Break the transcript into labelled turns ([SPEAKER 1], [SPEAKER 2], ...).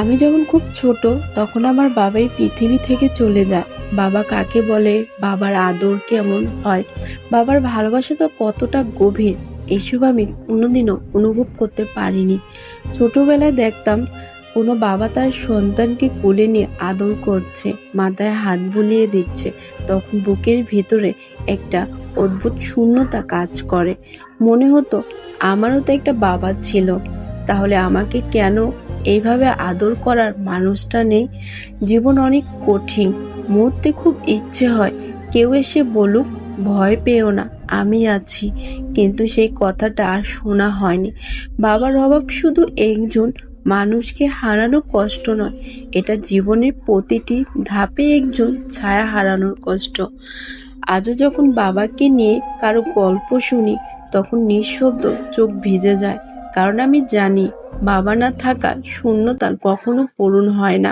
[SPEAKER 1] আমি যখন খুব ছোট তখন আমার বাবা এই পৃথিবী থেকে চলে যায়। বাবা কাকে বলে, বাবার আদর কেমন হয়, বাবার ভালোবাসা তো কতটা গভীর, এসব আমি কোনোদিনও অনুভব করতে পারিনি। ছোটবেলায় দেখতাম কোনো বাবা তার সন্তানকে কোলে নিয়ে আদর করছে, মাথায় হাত বুলিয়ে দিচ্ছে, তখন বুকের ভেতরে একটা অদ্ভুত শূন্যতা কাজ করে। মনে হতো আমারও তো একটা বাবা ছিল, তাহলে আমাকে কেন এইভাবে আদর করার মানুষটা নেই? জীবন অনেক কঠিন, মুহূর্তে খুব ইচ্ছে হয় কেউ এসে বলুক, ভয় পেও না, আমি আছি। কিন্তু সেই কথাটা আর শোনা হয়নি। বাবার অভাব শুধু একজন মানুষকে হারানো কষ্ট নয়, এটা জীবনের প্রতিটি ধাপে একজন ছায়া হারানোর কষ্ট। আজও যখন বাবাকে নিয়ে কারো গল্প শুনি, তখন নিঃশব্দ চোখ ভিজে যায়। কারণ আমি জানি বাবা না থাকা শূন্যতা কখনো পূরণ হয় না।